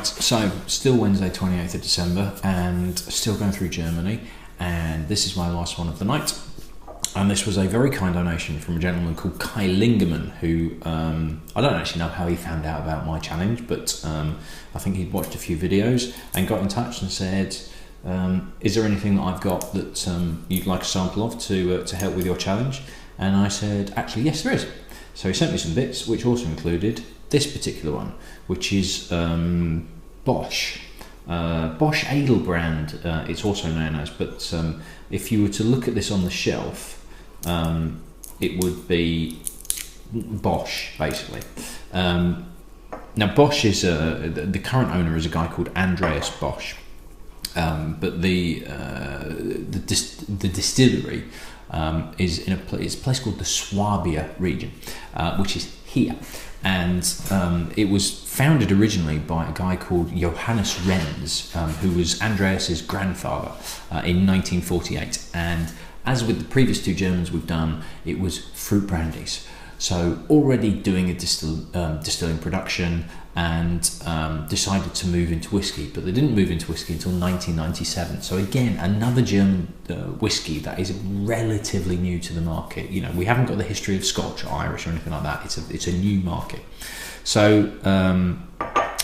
Right, so still Wednesday 28th of December and still going through Germany, and this is my last one of the night. And this was a very kind donation from a gentleman called Kai Lingerman, who I don't actually know how he found out about my challenge, but I think he'd watched a few videos and got in touch and said, is there anything that I've got that you'd like a sample of to help with your challenge? And I said, actually, yes, there is. So he sent me some bits, which also included this particular one, which is Bosch. Bosch Edelbrand, it's also known as, but if you were to look at this on the shelf, it would be Bosch, basically. Now, Bosch is the current owner is a guy called Andreas Bosch, but the distillery is in it's a place called the Swabia region, which is here. And it was founded originally by a guy called Johannes Renz, who was Andreas's grandfather in 1948. And as with the previous two Germans we've done, it was fruit brandies. So already doing a distilling production, and decided to move into whiskey, but they didn't move into whiskey until 1997. So again, another German whiskey that is relatively new to the market. You know, we haven't got the history of Scotch or Irish or anything like that. It's a new market. So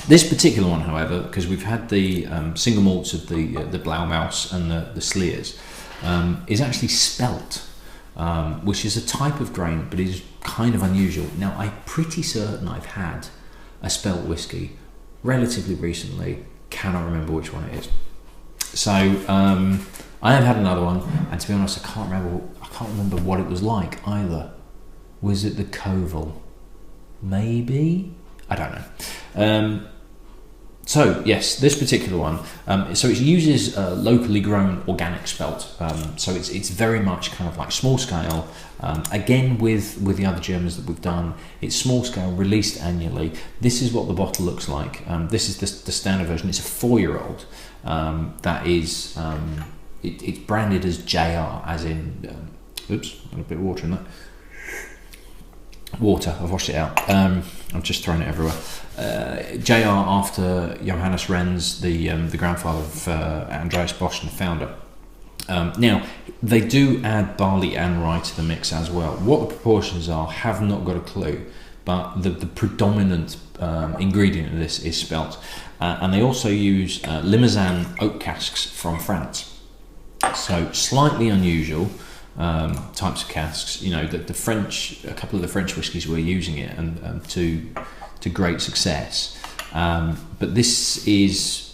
this particular one, however, because we've had the single malts of the Blaumaus and the Sleers, is actually Spelt, which is a type of grain, but is kind of unusual. Now, I'm pretty certain I've had a Spelt whiskey relatively recently, cannot remember which one it is. So I have had another one, and to be honest, I can't remember what it was like either. Was it the Koval? Maybe? I don't know. So yes, this particular one, so it uses locally grown organic Spelt. So it's very much kind of like small scale. Again, with the other Germans that we've done, it's small scale, released annually. This is what the bottle looks like. This is the standard version. It's a 4-year-old. That is, it's branded as JR, as in. Oops, got a bit of water in that. Water. I've washed it out. I've just thrown it everywhere. JR after Johannes Renz, the grandfather of Andreas Bosch and the founder. Now, they do add barley and rye to the mix as well. What the proportions are, have not got a clue, but the predominant ingredient of this is Spelt. And they also use Limousin oak casks from France. So slightly unusual types of casks. You know, the French, a couple of the French whiskies were using it and to great success. But this is,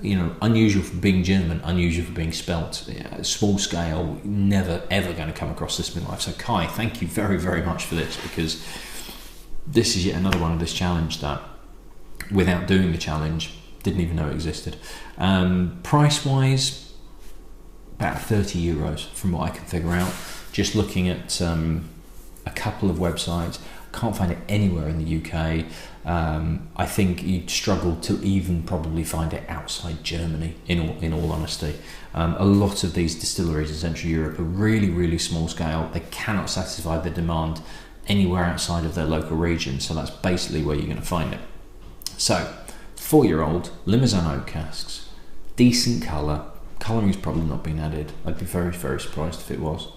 you know, unusual for being German, unusual for being Spelt. Yeah, small scale, never ever going to come across this in my life. So Kai, thank you very, very much for this, because this is yet another one of this challenge that, without doing the challenge, didn't even know it existed. Price wise, about €30 from what I can figure out. Just looking at a couple of websites, can't find it anywhere in the UK. I think you'd struggle to even probably find it outside Germany, in all honesty. A lot of these distilleries in Central Europe are really, really small scale. They cannot satisfy the demand anywhere outside of their local region, so that's basically where you're going to find it. So, 4-year-old Limousin oak casks, decent colour. Colouring's probably not been added. I'd be very, very surprised if it was.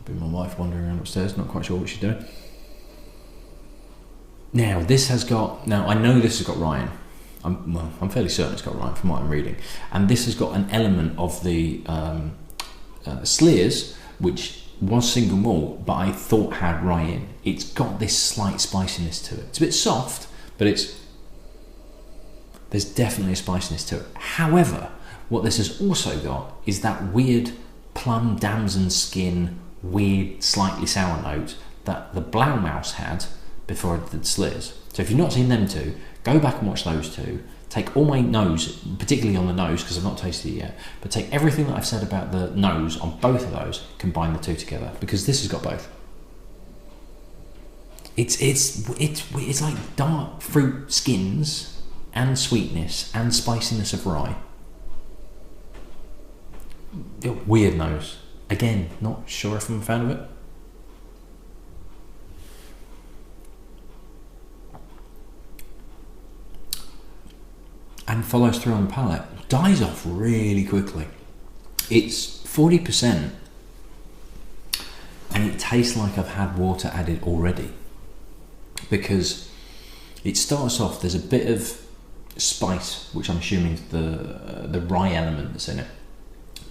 My wife wandering around upstairs, not quite sure what she's doing. Now, this has got. Now, I know this has got rye in. I'm fairly certain it's got rye from what I'm reading, and this has got an element of the Sleers, which was single malt, but I thought had rye in. It's got this slight spiciness to it. It's a bit soft, but there's definitely a spiciness to it. However, what this has also got is that weird plum damson skin, weird, slightly sour note that the Blaumaus had before I did the Sleers. So if you've not seen them two, go back and watch those two. Take all my nose, particularly on the nose, because I've not tasted it yet, but take everything that I've said about the nose on both of those, combine the two together, because this has got both. It's like dark fruit skins and sweetness and spiciness of rye. Weird nose. Again, not sure if I'm a fan of it. and follows through on the palate, dies off really quickly. It's 40%, and it tastes like I've had water added already, because it starts off, there's a bit of spice, which I'm assuming is the rye element that's in it.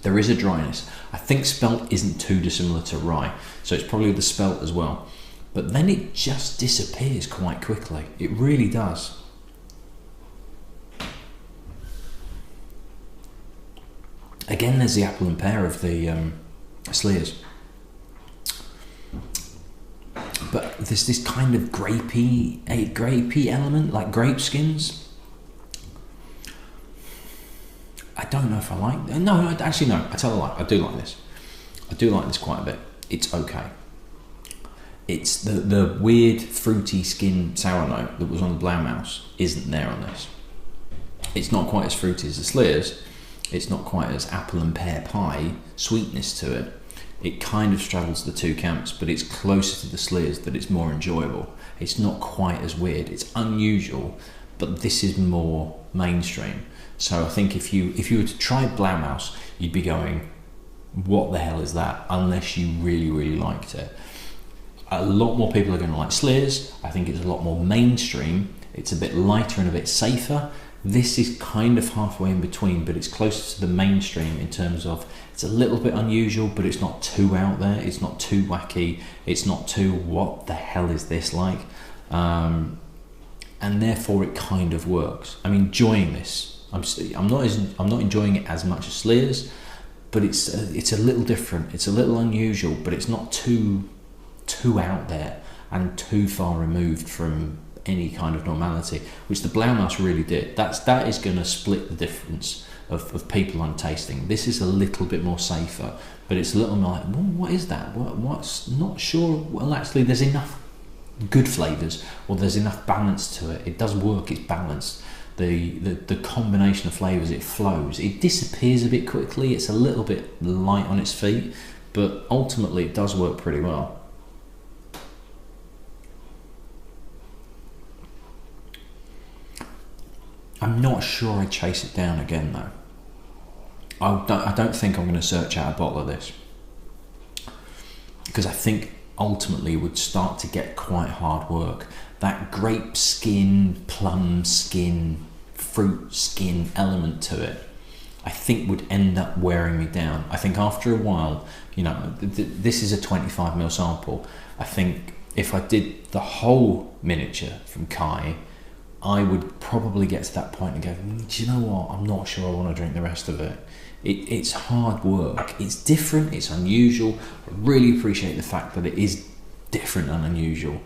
There is a dryness. I think Spelt isn't too dissimilar to rye, so it's probably the Spelt as well. But then it just disappears quite quickly. It really does. Again, there's the apple and pear of the Sleers. But there's this kind of grapey element, like grape skins. I don't know if I like. No, actually no. I tell a lie. I do like this. I do like this quite a bit. It's okay. It's the weird fruity skin sour note that was on the Blaumaus isn't there on this. It's not quite as fruity as the Sleers. It's not quite as apple and pear pie sweetness to it. It kind of straddles the two camps, but it's closer to the Sleers that it's more enjoyable. It's not quite as weird. It's unusual, but this is more mainstream. So I think if you were to try Blaumaus, you'd be going, what the hell is that? Unless you really, really liked it. A lot more people are going to like Sleers. I think it's a lot more mainstream. It's a bit lighter and a bit safer. This is kind of halfway in between, but it's closer to the mainstream in terms of it's a little bit unusual, but it's not too out there. It's not too wacky. It's not too, what the hell is this like? And therefore it kind of works. I'm enjoying this. I'm not enjoying it as much as Sleers, but it's a little different. It's a little unusual, but it's not too out there and too far removed from any kind of normality, which the Blaumaus really did. That is going to split the difference of people on tasting. This is a little bit more safer, but it's a little more like, well, what is that? What's not sure? Well, actually, there's enough good flavours, or there's enough balance to it. It does work. It's balanced. The combination of flavours, it flows. It disappears a bit quickly. It's a little bit light on its feet, but ultimately it does work pretty well. I'm not sure I'd chase it down again though. I don't think I'm going to search out a bottle of this, because I think ultimately it would start to get quite hard work. That grape skin, plum skin, fruit skin element to it, I think would end up wearing me down. I think after a while, this is a 25ml sample. I think if I did the whole miniature from Kai, I would probably get to that point and go, do you know what, I'm not sure I want to drink the rest of it. It's hard work, it's different, it's unusual. I really appreciate the fact that it is different and unusual,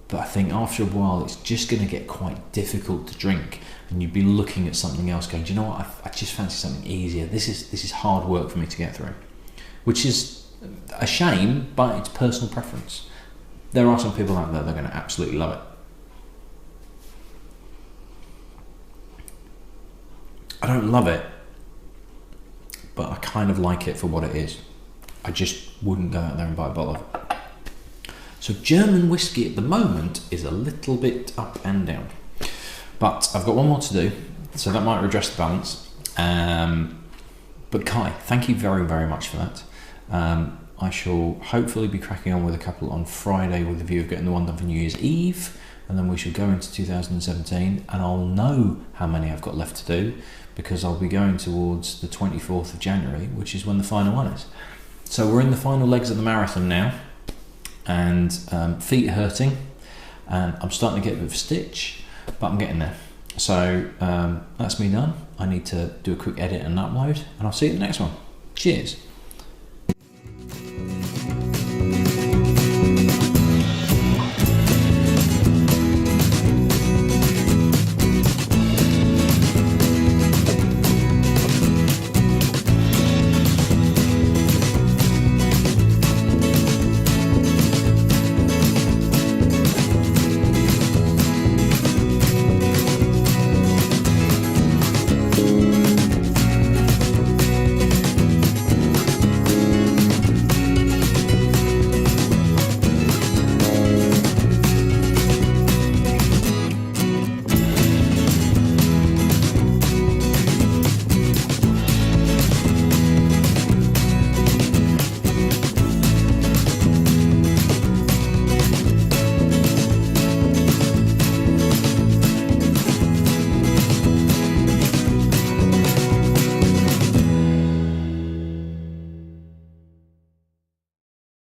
but I think after a while it's just going to get quite difficult to drink, and you'd be looking at something else going, do you know what, I just fancy something easier. This is hard work for me to get through, which is a shame, but it's personal preference. There are some people out there that are going to absolutely love it. I don't love it, but I kind of like it for what it is. I just wouldn't go out there and buy a bottle of it. So German whiskey at the moment is a little bit up and down, but I've got one more to do, so that might redress the balance. But Kai, thank you very, very much for that. I shall hopefully be cracking on with a couple on Friday with the view of getting the one done for New Year's Eve, and then we shall go into 2017, and I'll know how many I've got left to do, because I'll be going towards the 24th of January, which is when the final one is. So we're in the final legs of the marathon now, and feet are hurting, and I'm starting to get a bit of a stitch, but I'm getting there. So that's me done. I need to do a quick edit and upload, and I'll see you in the next one. Cheers.